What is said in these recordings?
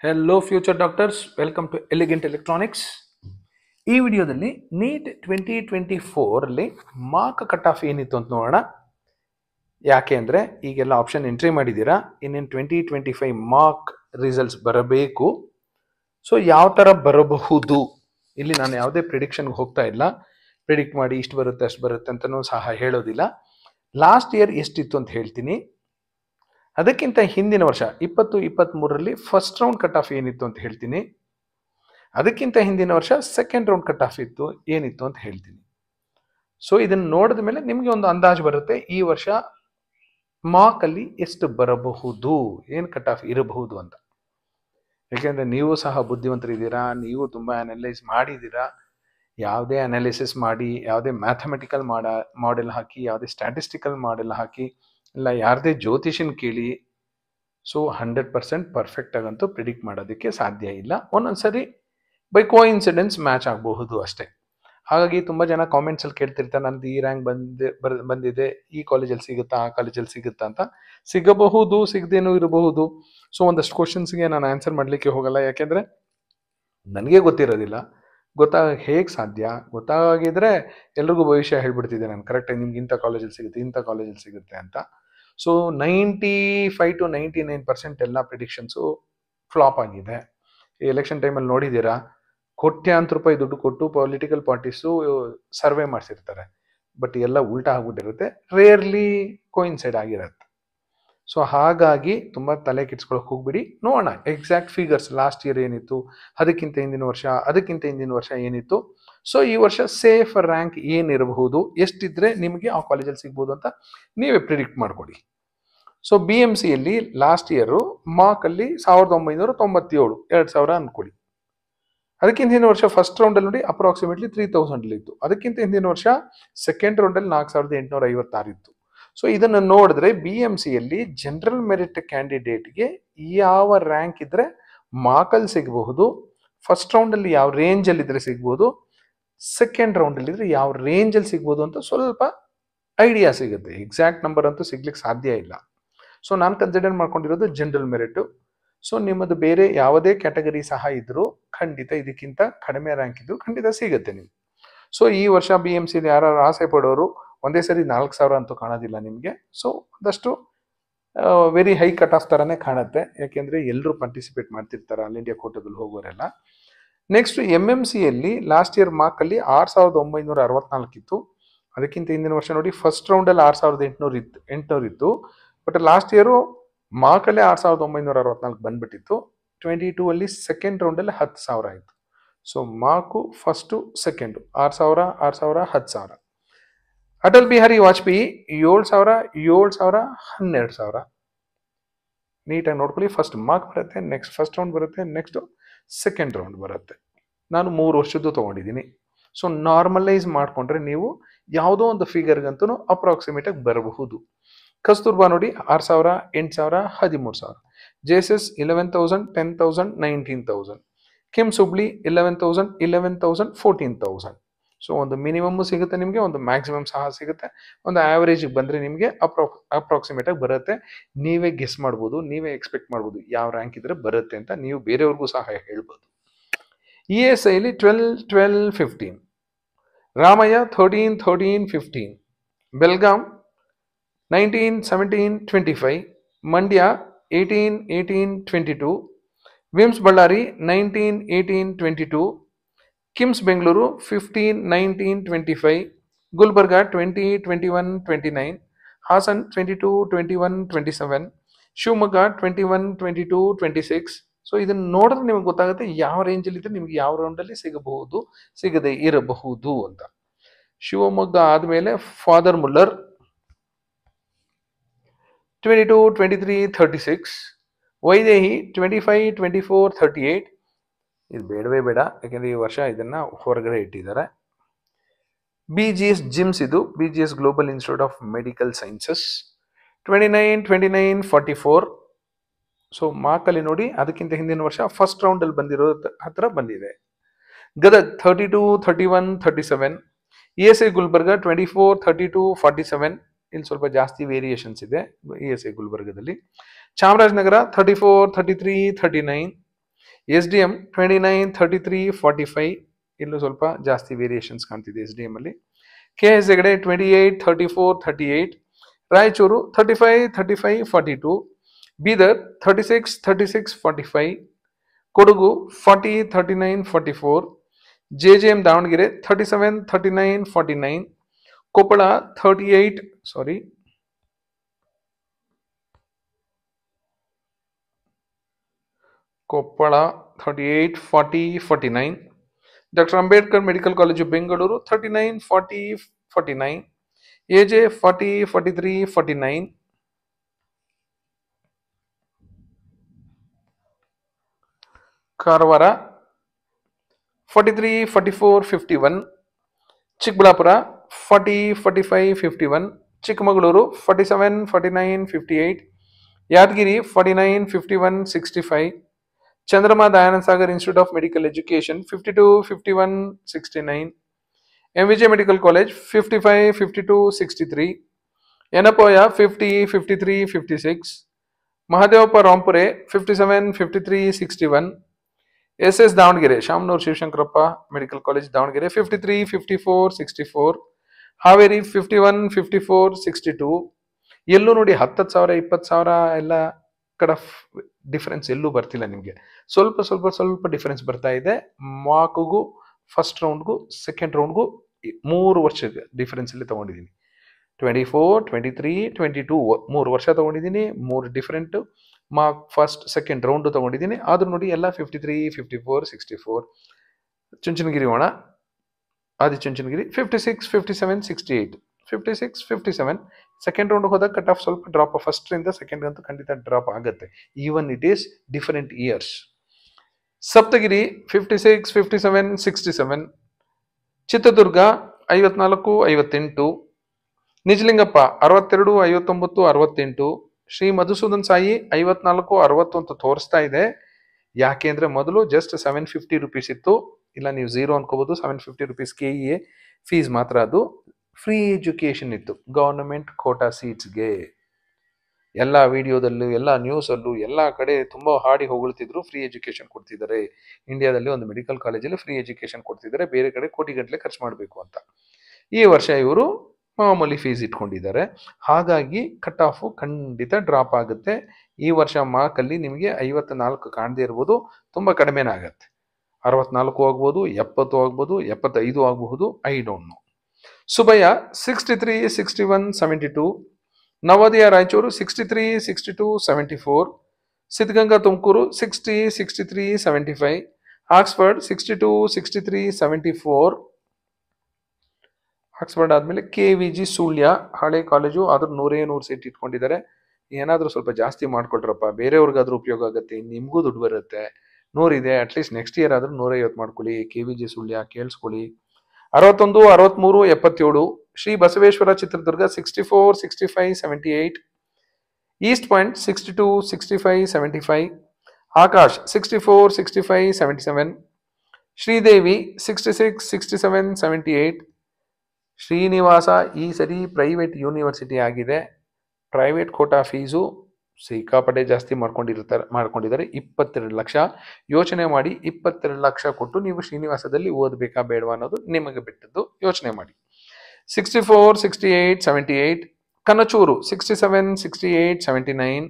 Hello future doctors, welcome to elegant electronics. ಈ ವಿಡಿಯೋದಲ್ಲಿ neat 2024 mark cut off ಏನಿತ್ತು ಅಂತ ನೋಡೋಣ. ಯಾಕೆ ಅಂದರೆ ಈಗೆಲ್ಲ ಆಪ್ಷನ್ ಎಂಟ್ರಿ ಮಾಡಿದ್ದೀರಾ, ಇನ್ನೇನು 2025 ಮಾರ್ಕ್ ರಿಸಲ್ಟ್ಸ್ ಬರಬೇಕು. ಸೊ ಯಾವ ಥರ ಬರಬಹುದು, ಇಲ್ಲಿ ನಾನು ಯಾವುದೇ ಪ್ರಿಡಿಕ್ಷನ್ಗೆ ಹೋಗ್ತಾ ಇಲ್ಲ. ಪ್ರಿಡಿಕ್ಟ್ ಮಾಡಿ ಇಷ್ಟು ಬರುತ್ತೆ ಅಷ್ಟು ಬರುತ್ತೆ ಅಂತಲೂ ಸಹ ಹೇಳೋದಿಲ್ಲ. ಲಾಸ್ಟ್ ಇಯರ್ ಎಷ್ಟಿತ್ತು ಅಂತ ಹೇಳ್ತೀನಿ. ಅದಕ್ಕಿಂತ ಹಿಂದಿನ ವರ್ಷ 2023 ಫಸ್ಟ್ ರೌಂಡ್ ಕಟ್ ಆಫ್ ಏನಿತ್ತು ಅಂತ ಹೇಳ್ತೀನಿ. ಅದಕ್ಕಿಂತ ಹಿಂದಿನ ವರ್ಷ ಸೆಕೆಂಡ್ ರೌಂಡ್ ಕಟ್ ಆಫ್ ಏನಿತ್ತು ಅಂತ ಹೇಳ್ತೀನಿ. ಸೊ ಇದನ್ನು ನೋಡಿದ ಮೇಲೆ ನಿಮಗೆ ಒಂದು ಅಂದಾಜು ಬರುತ್ತೆ ಈ ವರ್ಷ ಮಾರ್ಕ್ ಅಲ್ಲಿ ಎಷ್ಟು ಬರಬಹುದು, ಏನು ಕಟ್ ಆಫ್ ಇರಬಹುದು ಅಂತ. ಯಾಕೆಂದ್ರೆ ನೀವು ಸಹ ಬುದ್ಧಿವಂತರಿದ್ದೀರಾ, ನೀವು ತುಂಬಾ ಅನಲೈಸ್ ಮಾಡಿದ್ದೀರಾ. ಯಾವುದೇ ಅನಾಲಿಸಿಸ್ ಮಾಡಿ, ಯಾವುದೇ ಮ್ಯಾಥಮೆಟಿಕಲ್ ಮಾಡೆಲ್ ಹಾಕಿ, ಯಾವುದೇ ಸ್ಟ್ಯಾಟಿಸ್ಟಿಕಲ್ ಮಾಡೆಲ್ ಹಾಕಿ, ಇಲ್ಲ ಯಾರದೇ ಜ್ಯೋತಿಷನ್ ಕೇಳಿ, ಸೊ 100% ಪರ್ಫೆಕ್ಟ್ ಆಗಂತೂ ಪ್ರಿಡಿಕ್ಟ್ ಮಾಡೋದಕ್ಕೆ ಸಾಧ್ಯ ಇಲ್ಲ. ಒಂದೊಂದ್ಸರಿ ಬೈ ಕೋಇನ್ಸಿಡೆನ್ಸ್ ಮ್ಯಾಚ್ ಆಗಬಹುದು ಅಷ್ಟೇ. ಹಾಗಾಗಿ ತುಂಬ ಜನ ಕಾಮೆಂಟ್ಸಲ್ಲಿ ಕೇಳ್ತಿರ್ತಾರೆ, ನಂದು ಈ ರ್ಯಾಂಕ್ ಬಂದಿದೆ, ಈ ಕಾಲೇಜಲ್ಲಿ ಸಿಗುತ್ತಾ, ಆ ಕಾಲೇಜಲ್ಲಿ ಸಿಗುತ್ತಾ ಅಂತ. ಸಿಗಬಹುದು, ಸಿಗದೇನೂ ಇರಬಹುದು. ಸೊ ಒಂದಷ್ಟು ಕ್ವಶನ್ಸ್ಗೆ ನಾನು ಆನ್ಸರ್ ಮಾಡಲಿಕ್ಕೆ ಹೋಗಲ್ಲ, ಯಾಕೆಂದರೆ ನನಗೆ ಗೊತ್ತಿರೋದಿಲ್ಲ. ಹೇಗೆ ಸಾಧ್ಯ? ಗೊತ್ತಾಗಿದ್ರೆ ಎಲ್ರಿಗೂ ಭವಿಷ್ಯ ಹೇಳ್ಬಿಡ್ತಿದ್ದೆ ನಾನು, ಕರೆಕ್ಟಾಗಿ ನಿಮ್ಗೆ ಇಂಥ ಕಾಲೇಜಲ್ಲಿ ಸಿಗುತ್ತೆ, ಇಂಥ ಕಾಲೇಜಲ್ಲಿ ಸಿಗುತ್ತೆ ಅಂತ. ಸೊ 95 to 99% ಎಲ್ಲ ಪ್ರಿಡಿಕ್ಷನ್ಸು ಫ್ಲಾಪ್ ಆಗಿದೆ. ಈ ಎಲೆಕ್ಷನ್ ಟೈಮಲ್ಲಿ ನೋಡಿದ್ದೀರಾ, ಕೋಟ್ಯಾಂತರ ರೂಪಾಯಿ ದುಡ್ಡು ಕೊಟ್ಟು ಪೊಲಿಟಿಕಲ್ ಪಾರ್ಟೀಸು ಸರ್ವೆ ಮಾಡಿಸಿರ್ತಾರೆ, ಬಟ್ ಎಲ್ಲ ಉಲ್ಟಾ ಆಗ್ಬಿಟ್ಟಿರುತ್ತೆ, ರೇರ್ಲಿ ಕೋಯಿನ್ಸೈಡ್ ಆಗಿರುತ್ತೆ. ಸೊ ಹಾಗಾಗಿ ತುಂಬ ತಲೆ ಕೆಡ್ಸ್ಕೊಳಕ್ಕೆ ಹೋಗ್ಬಿಡಿ. ನೋಡೋಣ ಎಕ್ಸಾಕ್ಟ್ ಫಿಗರ್ಸ್, ಲಾಸ್ಟ್ ಇಯರ್ ಏನಿತ್ತು, ಅದಕ್ಕಿಂತ ಹಿಂದಿನ ವರ್ಷ ಏನಿತ್ತು. ಸೊ ಈ ವರ್ಷ ಸೇಫ್ ರ್ಯಾಂಕ್ ಏನಿರಬಹುದು, ಎಷ್ಟಿದ್ರೆ ನಿಮಗೆ ಆ ಕಾಲೇಜಲ್ಲಿ ಸಿಗ್ಬೋದು ಅಂತ ನೀವೇ ಪ್ರಿಡಿಕ್ಟ್ ಮಾಡ್ಕೊಡಿ. ಸೊ BMCಯಲ್ಲಿ ಲಾಸ್ಟ್ ಇಯರು ಮಾರ್ಕಲ್ಲಿ 1997, 2000 ಅಂದ್ಕೊಳ್ಳಿ. ಅದಕ್ಕಿಂತ ಹಿಂದಿನ ವರ್ಷ ಫಸ್ಟ್ ರೌಂಡಲ್ಲಿ ನೋಡಿ ಅಪ್ರಾಕ್ಸಿಮೇಟ್ಲಿ 3000 ಇತ್ತು. ಅದಕ್ಕಿಂತ ಹಿಂದಿನ ವರ್ಷ ಸೆಕೆಂಡ್ ರೌಂಡಲ್ಲಿ 4856 ಇತ್ತು. ಸೊ ಇದನ್ನು ನೋಡಿದ್ರೆ BMCಯಲ್ಲಿ ಜನರಲ್ ಮೆರಿಟ್ ಕ್ಯಾಂಡಿಡೇಟ್ಗೆ ಯಾವ ರ್ಯಾಂಕ್ ಇದ್ರೆ ಮಾರ್ಕಲ್ಲಿ ಸಿಗಬಹುದು, ಫಸ್ಟ್ ರೌಂಡಲ್ಲಿ ಯಾವ ರೇಂಜಲ್ಲಿ ಇದ್ರೆ ಸಿಗ್ಬೋದು, ಸೆಕೆಂಡ್ ರೌಂಡಲ್ಲಿ ಇದ್ರೆ ಯಾವ ರೇಂಜಲ್ಲಿ ಸಿಗ್ಬೋದು ಅಂತ ಸ್ವಲ್ಪ ಐಡಿಯಾ ಸಿಗುತ್ತೆ. ಎಕ್ಸಾಕ್ಟ್ ನಂಬರ್ ಅಂತೂ ಸಿಗ್ಲಿಕ್ಕೆ ಸಾಧ್ಯ ಇಲ್ಲ. ಸೊ ನಾನು ಕನ್ಸಿಡರ್ ಮಾಡ್ಕೊಂಡಿರೋದು ಜನರಲ್ ಮೆರಿಟು. ಸೊ ನಿಮ್ಮದು ಬೇರೆ ಯಾವುದೇ ಕ್ಯಾಟಗರಿ ಸಹ ಇದ್ರೂ ಖಂಡಿತ ಇದಕ್ಕಿಂತ ಕಡಿಮೆ ರ್ಯಾಂಕ್ ಇದ್ರು ಖಂಡಿತ ಸಿಗುತ್ತೆ ನಿಮ್ಗೆ. ಸೊ ಈ ವರ್ಷ BMCಲಿ ಯಾರು ಆಸೆ ಪಡೋರು ಒಂದೇ ಸರಿ 4000 ಅಂತೂ ಕಾಣೋದಿಲ್ಲ ನಿಮಗೆ. ಸೊ ಒಂದಷ್ಟು ವೆರಿ ಹೈ ಕಟ್ ಆಫ್ ಥರನೇ ಕಾಣುತ್ತೆ, ಯಾಕೆಂದರೆ ಎಲ್ಲರೂ ಪಾರ್ಟಿಸಿಪೇಟ್ ಮಾಡ್ತಿರ್ತಾರೆ ಆಲ್ ಇಂಡಿಯಾ ಕೋಟದಲ್ಲಿ ಹೋಗೋರೆಲ್ಲ. ನೆಕ್ಸ್ಟ್ MMCಯಲ್ಲಿ ಲಾಸ್ಟ್ ಇಯರ್ ಮಾರ್ಕಲ್ಲಿ 6964 ಇತ್ತು. ಅದಕ್ಕಿಂತ ಹಿಂದಿನ ವರ್ಷ ನೋಡಿ ಫಸ್ಟ್ ರೌಂಡಲ್ಲಿ 6800 ಇತ್ತು. ಬಟ್ ಲಾಸ್ಟ್ ಇಯರು ಮಾರ್ಕಲ್ಲೇ 6964 ಬಂದ್ಬಿಟ್ಟಿತ್ತು. 22 ಅಲ್ಲಿ ಸೆಕೆಂಡ್ ರೌಂಡಲ್ಲಿ 10,000 ಆಯಿತು. So mark first second 6000, 10,000. Atal Bihari Vajpayee 7,000, 12,000. ನೀಟಾಗಿ ನೋಡ್ಕೊಳ್ಳಿ. ಫಸ್ಟ್ ಮಾರ್ಕ್ ಬರುತ್ತೆ, ನೆಕ್ಸ್ಟ್ ಫಸ್ಟ್ ರೌಂಡ್ ಬರುತ್ತೆ, ನೆಕ್ಸ್ಟ್ ಸೆಕೆಂಡ್ ರೌಂಡ್ ಬರುತ್ತೆ. ನಾನು 3 ವರ್ಷದ್ದು ತೊಗೊಂಡಿದ್ದೀನಿ. ಸೊ ನಾರ್ಮಲೈಸ್ ಮಾಡಿಕೊಂಡ್ರೆ ನೀವು ಯಾವುದೋ ಒಂದು ಫಿಗರ್ಗಂತೂ ಅಪ್ರಾಕ್ಸಿಮೇಟಾಗಿ ಬರಬಹುದು. ಕಸ್ತೂರ್ಬಾ ನೋಡಿ 6,000, 8,000, 13,000. JSS 11,000, 10,000, 19,000. ಕಿಮ್ಸ್ ಹುಬ್ಳಿ 11,000, 11,000, 14,000. ಸೊ ಒಂದು ಮಿನಿಮಮ್ ಸಿಗುತ್ತೆ ನಿಮಗೆ, ಒಂದು ಮ್ಯಾಕ್ಸಿಮಮ್ ಸಹ ಸಿಗುತ್ತೆ. ಒಂದು ಆವರೇಜಿಗೆ ಬಂದರೆ ನಿಮಗೆ ಅಪ್ರಾಕ್ಸಿಮೇಟಾಗಿ ಬರುತ್ತೆ. ನೀವೇ ಗೆಸ್ ಮಾಡ್ಬೋದು, ನೀವೇ ಎಕ್ಸ್ಪೆಕ್ಟ್ ಮಾಡ್ಬೋದು ಯಾವ ರ್ಯಾಂಕ್ ಇದ್ರೆ ಬರುತ್ತೆ ಅಂತ. ನೀವು ಬೇರೆಯವ್ರಿಗೂ ಸಹ ಹೇಳ್ಬೋದು. ESIಲಿ 12, 12, 15. ರಾಮಯ್ಯ 13, 13, 15. ಬೆಲ್ಗಾಂ 19, 17, 25. ಮಂಡ್ಯ 18, 18, 22. ವಿಮ್ಸ್ ಬಳ್ಳಾರಿ 19, 18, 22. ಕಿಮ್ಸ್ ಬೆಂಗಳೂರು 15, 19, 25. ಗುಲ್ಬರ್ಗಾ 20, 21, 29. ಹಾಸನ್ 22, 21, 27. ಶಿವಮೊಗ್ಗ 21, 22, 26. ಸೊ ಇದನ್ನು ನೋಡಿದ್ರೆ ನಿಮಗೆ ಗೊತ್ತಾಗುತ್ತೆ ಯಾವ ರೇಂಜಲ್ಲಿ ಇದ್ರೆ ನಿಮ್ಗೆ ಯಾವ ರೌಂಡಲ್ಲಿ ಸಿಗಬಹುದು, ಸಿಗದೆ ಇರಬಹುದು ಅಂತ. ಶಿವಮೊಗ್ಗ ಆದಮೇಲೆ ಫಾದರ್ ಮುಲ್ಲರ್ 22, 23, 36. ವೈದೇಹಿ 25, 24, 38. ಇದು ಬೇಡವೇ ಬೇಡ, ಯಾಕೆಂದರೆ ಈ ವರ್ಷ ಇದನ್ನು ಹೊರಗಡೆ ಇಟ್ಟಿದ್ದಾರೆ. BGS ಜಿಮ್ಸ್, ಇದು BGS global institute of medical sciences 29, 29, 44. So ಮಾರ್ಕಲ್ಲಿ ನೋಡಿ ಅದಕ್ಕಿಂತ ಹಿಂದಿನ ವರ್ಷ ಫಸ್ಟ್ ರೌಂಡಲ್ಲಿ ಬಂದಿರೋ ಹತ್ರ ಬಂದಿದೆ. ಗದಗ್ 32, 31, 37. ESI ಗುಲ್ಬರ್ಗ 24, 32, 47. ಇಲ್ಲಿ ಸ್ವಲ್ಪ ಜಾಸ್ತಿ ವೇರಿಯೇಷನ್ಸ್ ಇದೆ ESI ಗುಲ್ಬರ್ಗದಲ್ಲಿ. ಚಾಮರಾಜನಗರ 34, 33, 39. SDM 29, 33, 45, ಇಲ್ಲೂ ಸ್ವಲ್ಪ ಜಾಸ್ತಿ ವೇರಿಯೇಷನ್ಸ್ ಕಾಣ್ತಿದೆ SDM ಅಲ್ಲಿ. KS Hegde 28, 34, 38, Raichur 35, 35, 42, Bidar 36, 36, 45, Kodagu 40, 39, 44, JJM Davanagere 37, 39, 49, Koppal 38, Koppal 38, 40, 49, doctor Ambedkar medical college Bengaluru 39, 40, 49, AJ 40, 43, 49, Karwar 43, 44, 51, Chikkaballapur 40, 45, 51, Chikkamagaluru 47, 49, 58, Yadgir 49, 51, 65, Chandrama Dayananda Sagar institute of medical education 52, 51, 69, MVJ medical college 55, 52, 63, Yenepoya 50, 53, 56, Mahadevappa Rampure 57, 53, 61, SS Davanagere Shamanur Shivashankarappa medical college Davanagere 53, 54, 64, Haveri 51, 54, 62. ಎಲ್ಲೂ ನೋಡಿ 10,000, 20,000 ಎಲ್ಲ ಕಡೆ ಡಿಫರೆನ್ಸ್ ಎಲ್ಲೂ ಬರ್ತಿಲ್ಲ ನಿಮಗೆ. ಸ್ವಲ್ಪ ಡಿಫರೆನ್ಸ್ ಬರ್ತಾ ಇದೆ. ಮಾರ್ಕ್ಗೂ ಫಸ್ಟ್ ರೌಂಡ್ಗೂ ಸೆಕೆಂಡ್ ರೌಂಡ್ಗೂ 3 ವರ್ಷ ಡಿಫರೆನ್ಸ್ ಅಲ್ಲಿ ತಗೊಂಡಿದ್ದೀನಿ. 24, 23, 22 3 ವರ್ಷ ತಗೊಂಡಿದ್ದೀನಿ. 3 different mark first second round ತಗೊಂಡಿದ್ದೀನಿ. ಆದ್ರೂ ನೋಡಿ ಎಲ್ಲ 53, 54, 64. ಚುಂಚನಗಿರಿ ಹೋಣ, ಆದಿಚುಂಚನಗಿರಿ 56, 57, 68, 56, 57. ಸೆಕೆಂಡ್ ರೌಂಡ್ ಹೋದಾಗ ಕಟ್ ಆಫ್ ಸ್ವಲ್ಪ ಡ್ರಾಪ್, ಫಸ್ಟ್ ಇಂದ ಸೆಕೆಂಡ್ ಅಂತೂ ಖಂಡಿತ ಡ್ರಾಪ್ ಆಗುತ್ತೆ. Even it is different years. Saptagiri 56, 57, 67, Chitradurga 54, 58, Nijalingappa 62, 59, 68, Shri Madhusudan Sai 54, 60 ಅಂತ ತೋರಿಸ್ತಾ ಇದೆ. ಯಾಕೆಂದ್ರೆ ಮೊದಲು ಜಸ್ಟ್ 750 ರುಪೀಸ್ ಇತ್ತು. ಇಲ್ಲ ನೀವು 0 ಅನ್ಕೋಬಹುದು. 750 ರುಪೀಸ್ KEA ಫೀಸ್ ಮಾತ್ರ. ಅದು ಫ್ರೀ ಎಜುಕೇಶನ್ ಇತ್ತು, ಗವರ್ನಮೆಂಟ್ ಕೋಟಾ ಸೀಟ್ಸ್ಗೆ. ಎಲ್ಲ ವಿಡಿಯೋದಲ್ಲೂ, ಎಲ್ಲ ನ್ಯೂಸಲ್ಲೂ, ಎಲ್ಲ ಕಡೆ ತುಂಬಾ ಹಾಡಿ ಹೊಗಳ್ತಿದ್ರು. ಫ್ರೀ ಎಜುಕೇಶನ್ ಕೊಡ್ತಿದ್ದಾರೆ ಇಂಡಿಯಾದಲ್ಲಿ, ಒಂದು ಮೆಡಿಕಲ್ ಕಾಲೇಜಲ್ಲಿ ಫ್ರೀ ಎಜುಕೇಶನ್ ಕೊಡ್ತಿದ್ದಾರೆ, ಬೇರೆ ಕಡೆ ಕೋಟಿಗಟ್ಟಲೆ ಖರ್ಚು ಮಾಡಬೇಕು ಅಂತ. ಈ ವರ್ಷ ಇವರು ಮಾಮೂಲಿ ಫೀಸ್ ಇಟ್ಕೊಂಡಿದ್ದಾರೆ. ಹಾಗಾಗಿ ಕಟ್ ಆಫ್ ಖಂಡಿತ ಡ್ರಾಪ್ ಆಗುತ್ತೆ. ಈ ವರ್ಷ ಮಾರ್ಕಲ್ಲಿ ನಿಮಗೆ 54 ಕಾಣದೇ ಇರ್ಬೋದು, ತುಂಬ ಕಡಿಮೆನೇ ಆಗತ್ತೆ. 64 ಆಗ್ಬೋದು, 70 ಆಗ್ಬೋದು, 75 ಆಗಬಹುದು, I don't know. Subbaiah 63, 61, 72, Navodaya Raichur 63, 62, 74, Siddaganga Tumakuru 60, 63, 75, Oxford 62, 63, 74. Oxford ಆದಮೇಲೆ KVG ಸುಳ್ಯ ಹಳೆ ಕಾಲೇಜು, ಆದ್ರೂ 100 ಸೀಟ್ ಇಟ್ಕೊಂಡಿದ್ದಾರೆ. ಏನಾದರೂ ಸ್ವಲ್ಪ ಜಾಸ್ತಿ ಮಾಡ್ಕೊಳ್ರಪ್ಪ, ಬೇರೆಯವ್ರಿಗಾದ್ರೂ ಉಪಯೋಗ ಆಗುತ್ತೆ, ನಿಮಗೂ ದುಡ್ಡು ಬರುತ್ತೆ. 100 ಇದೆ, ಅಟ್ಲೀಸ್ಟ್ ನೆಕ್ಸ್ಟ್ ಇಯರ್ ಆದ್ರೂ 150 ಮಾಡ್ಕೊಳ್ಳಿ. KVG ಸುಳ್ಯ ಕೇಳಿಸ್ಕೊಳ್ಳಿ. 61, 63, 77, ಶ್ರೀ ಬಸವೇಶ್ವರ ಚಿತ್ರದುರ್ಗ 64, 65, 78, ಈಸ್ಟ್ ಪಾಯಿಂಟ್ 62, 65, 75, ಆಕಾಶ್ 64, 65, 77, ಶ್ರೀದೇವಿ 66, 67, 78, ಶ್ರೀನಿವಾಸ ಈ ಸರಿ ಪ್ರೈವೇಟ್ ಯೂನಿವರ್ಸಿಟಿ ಆಗಿದೆ. ಪ್ರೈವೇಟ್ ಕೋಟಾ ಫೀಸು ಸಿಕ್ಕಾಪಟ್ಟೆ ಜಾಸ್ತಿ ಮಾಡ್ಕೊಂಡಿದ್ದಾರೆ. 22 ಲಕ್ಷ. ಯೋಚನೆ ಮಾಡಿ, 22 ಲಕ್ಷ ಕೊಟ್ಟು ನೀವು ಶ್ರೀನಿವಾಸದಲ್ಲಿ ಓದಬೇಕಾ ಬೇಡವಾ ಅನ್ನೋದು ನಿಮಗೆ ಬಿಟ್ಟದ್ದು. ಯೋಚನೆ ಮಾಡಿ. 64, 68, 78, ಕನಚೂರು 67, 68, 79,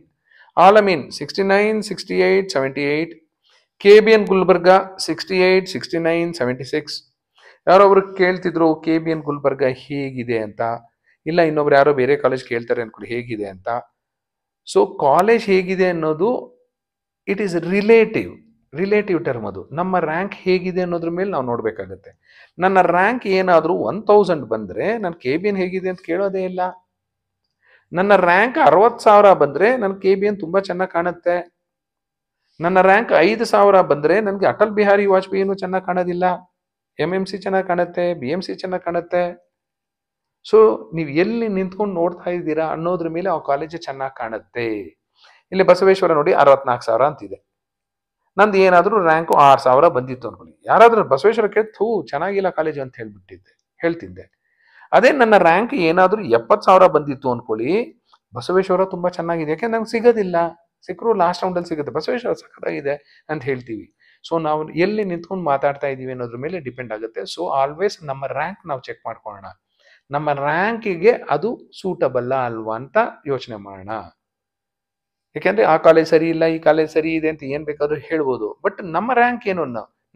ಆಲಮೀನ್ 69, 68, 78, KBN ಗುಲ್ಬರ್ಗ 68, 69, 76. ಯಾರೊಬ್ರು ಕೇಳ್ತಿದ್ರು KBN ಗುಲ್ಬರ್ಗ ಹೇಗಿದೆ ಅಂತ. ಇಲ್ಲ, ಇನ್ನೊಬ್ರು ಯಾರೋ ಬೇರೆ ಕಾಲೇಜ್ ಕೇಳ್ತಾರೆ ಅನ್ಕೊಳ್ಳಿ ಹೇಗಿದೆ ಅಂತ. ಸೊ ಕಾಲೇಜ್ ಹೇಗಿದೆ ಅನ್ನೋದು ಇಟ್ ಈಸ್ ರಿಲೇಟಿವ್ ಟರ್ಮ್. ಅದು ನಮ್ಮ ರ್ಯಾಂಕ್ ಹೇಗಿದೆ ಅನ್ನೋದ್ರ ಮೇಲೆ ನಾವು ನೋಡ್ಬೇಕಾಗತ್ತೆ. ನನ್ನ ರ್ಯಾಂಕ್ ಏನಾದರೂ 1000 ಬಂದ್ರೆ ನಾನು KBN ಹೇಗಿದೆ ಅಂತ ಕೇಳೋದೇ ಇಲ್ಲ. ನನ್ನ ರ್ಯಾಂಕ್ 60,000 ಬಂದ್ರೆ ನನ್ KBN ತುಂಬಾ ಚೆನ್ನಾಗಿ ಕಾಣುತ್ತೆ. ನನ್ನ ರ್ಯಾಂಕ್ 5,000 ಬಂದ್ರೆ ನನಗೆ ಅಟಲ್ ಬಿಹಾರಿ ವಾಜಪೇಯಿನೂ ಚೆನ್ನಾಗಿ ಕಾಣೋದಿಲ್ಲ, MMC ಚೆನ್ನಾಗಿ ಕಾಣುತ್ತೆ, BMC ಚೆನ್ನಾಗಿ ಕಾಣುತ್ತೆ. ಸೊ ನೀವು ಎಲ್ಲಿ ನಿಂತ್ಕೊಂಡು ನೋಡ್ತಾ ಇದ್ದೀರಾ ಅನ್ನೋದ್ರ ಮೇಲೆ ಆ ಕಾಲೇಜ್ ಚೆನ್ನಾಗಿ ಕಾಣುತ್ತೆ. ಇಲ್ಲಿ ಬಸವೇಶ್ವರ ನೋಡಿ 64,000 ಅಂತಿದೆ. ನಂದು ಏನಾದರೂ ರ್ಯಾಂಕು 6,000 ಬಂದಿತ್ತು ಅನ್ಕೊಳ್ಳಿ, ಯಾರಾದ್ರೂ ಬಸವೇಶ್ವರ ಕೇಳ್ತು ಚೆನ್ನಾಗಿಲ್ಲ ಕಾಲೇಜ್ ಅಂತ ಹೇಳ್ತಿದ್ದೆ. ಅದೇ ನನ್ನ ರ್ಯಾಂಕ್ ಏನಾದರೂ 70,000 ಬಂದಿತ್ತು ಅನ್ಕೊಳ್ಳಿ, ಬಸವೇಶ್ವರ ತುಂಬಾ ಚೆನ್ನಾಗಿದೆ, ಯಾಕೆ ನಂಗೆ ಸಿಗೋದಿಲ್ಲ, ಸಿಕ್ಕರು ಲಾಸ್ಟ್ ರೌಂಡಲ್ಲಿ ಸಿಗುತ್ತೆ, ಬಸವೇಶ್ವರ ಸಖತ್ತಾಗಿದೆ ಅಂತ ಹೇಳ್ತೀವಿ. ಸೊ ನಾವು ಎಲ್ಲಿ ನಿಂತ್ಕೊಂಡು ಮಾತಾಡ್ತಾ ಇದೀವಿ ಅನ್ನೋದ್ರ ಮೇಲೆ ಡಿಪೆಂಡ್ ಆಗುತ್ತೆ. ಸೊ ಆಲ್ವೇಸ್ ನಮ್ಮ ರ್ಯಾಂಕ್ ನಾವು ಚೆಕ್ ಮಾಡ್ಕೊಳ್ಳೋಣ, ನಮ್ಮ ರ್ಯಾಂಕಿಗೆ ಅದು ಸೂಟಬಲ್ಲ ಅಲ್ವಾ ಅಂತ ಯೋಚನೆ ಮಾಡೋಣ. ಯಾಕೆಂದ್ರೆ ಆ ಕಾಲೇಜ್ ಸರಿ ಇಲ್ಲ, ಈ ಕಾಲೇಜ್ ಸರಿ ಇದೆ ಅಂತ ಏನ್ ಬೇಕಾದ್ರೂ ಹೇಳ್ಬೋದು, ಬಟ್ ನಮ್ಮ ರ್ಯಾಂಕ್ ಏನು,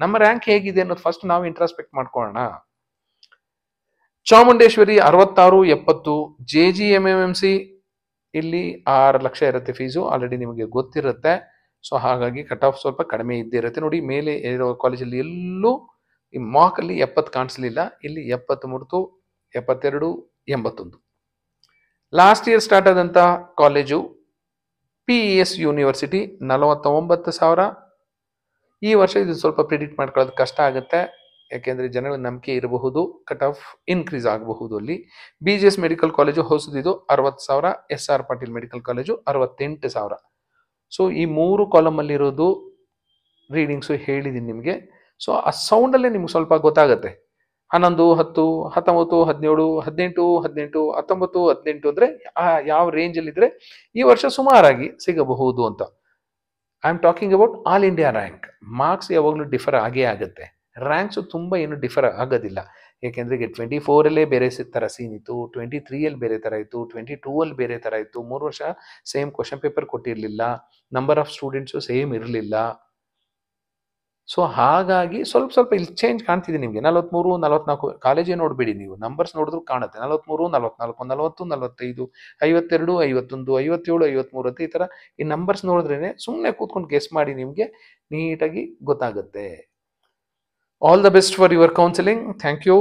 ನಮ್ಮ ರ್ಯಾಂಕ್ ಹೇಗಿದೆ ಅನ್ನೋದು ಫಸ್ಟ್ ನಾವು ಇಂಟ್ರಾಸ್ಪೆಕ್ಟ್ ಮಾಡ್ಕೊಳ್ಳೋಣ. ಚಾಮುಂಡೇಶ್ವರಿ 66-70, JGMMC ಇಲ್ಲಿ 6 ಲಕ್ಷ ಇರುತ್ತೆ ಫೀಸು, ಆಲ್ರೆಡಿ ನಿಮಗೆ ಗೊತ್ತಿರುತ್ತೆ. ಸೊ ಹಾಗಾಗಿ ಕಟ್ ಆಫ್ ಸ್ವಲ್ಪ ಕಡಿಮೆ ಇದ್ದಿರುತ್ತೆ. ನೋಡಿ ಮೇಲೆ ಇರೋ ಕಾಲೇಜಲ್ಲಿ ಎಲ್ಲೂ ಈ ಮಾಕ್ ಅಲ್ಲಿ 70 ಕಾಣಿಸ್ಲಿಲ್ಲ, ಇಲ್ಲಿ 73, 72, 81. ಲಾಸ್ಟ್ ಇಯರ್ ಸ್ಟಾರ್ಟ್ ಆದಂತ ಕಾಲೇಜು PES ಯೂನಿವರ್ಸಿಟಿ 49,000. ಈ ವರ್ಷ ಇದು ಸ್ವಲ್ಪ ಪ್ರಿಡಿಕ್ಟ್ ಮಾಡ್ಕೊಳ್ಳೋದು ಕಷ್ಟ ಆಗುತ್ತೆ, ಯಾಕೆಂದ್ರೆ ಜನಗಳ ನಂಬಿಕೆ ಇರಬಹುದು, ಕಟ್ ಆಫ್ ಇನ್ಕ್ರೀಸ್ ಆಗಬಹುದು. ಅಲ್ಲಿ BGS ಮೆಡಿಕಲ್ ಕಾಲೇಜು ಹೊಸದಿದು 60,000, SR Patil medical college 68,000. So ಈ 3 ಕಾಲಮ್ ಅಲ್ಲಿ ಇರೋದು ರೀಡಿಂಗ್ಸು ಹೇಳಿದೀನಿ ನಿಮಗೆ. ಸೊ ಆ ಸೌಂಡ್ ಅಲ್ಲೇ ನಿಮ್ಗೆ ಸ್ವಲ್ಪ ಗೊತ್ತಾಗುತ್ತೆ. 11, 10, 19, 17, 18, 18, 19, 18 ಅಂದ್ರೆ ಯಾವ ರೇಂಜ್ ಅಲ್ಲಿ ಇದ್ರೆ ಈ ವರ್ಷ ಸುಮಾರಾಗಿ ಸಿಗಬಹುದು ಅಂತ. I am talking about all India rank. Marks ಯಾವಾಗಲೂ ಡಿಫರ್ ಆಗೇ ಆಗುತ್ತೆ, ರ್ಯಾಂಕ್ಸ್ ತುಂಬಾ ಏನು ಡಿಫರ್ ಆಗೋದಿಲ್ಲ. ಯಾಕೆಂದ್ರೆ ಈಗ 24 ಬೇರೆ ತರ ಸೀನ್ ಇತ್ತು, 23 ಬೇರೆ ತರ ಇತ್ತು, 22 ಬೇರೆ ತರ ಇತ್ತು. 3 ವರ್ಷ ಸೇಮ್ ಕ್ವಶನ್ ಪೇಪರ್ ಕೊಟ್ಟಿರ್ಲಿಲ್ಲ, ನಂಬರ್ ಆಫ್ ಸ್ಟೂಡೆಂಟ್ಸ್ ಸೇಮ್ ಇರಲಿಲ್ಲ. ಸೊ ಹಾಗಾಗಿ ಸ್ವಲ್ಪ ಇಲ್ಲಿ ಚೇಂಜ್ ಕಾಣ್ತಿದೆ ನಿಮಗೆ. 43, 44 ಕಾಲೇಜೇ ನೋಡ್ಬೇಡಿ ನೀವು, ನಂಬರ್ಸ್ ನೋಡಿದ್ರು ಕಾಣುತ್ತೆ. 43, 44, 40, 45, 52, 51, 57, 53 ಅಂತ ಈ ತರ ಈ ನಂಬರ್ಸ್ ನೋಡಿದ್ರೇನೆ ಸುಮ್ಮನೆ ಕೂತ್ಕೊಂಡು ಗೆಸ್ ಮಾಡಿ ನಿಮ್ಗೆ ನೀಟಾಗಿ ಗೊತ್ತಾಗುತ್ತೆ. All the best for your counselling. Thank you.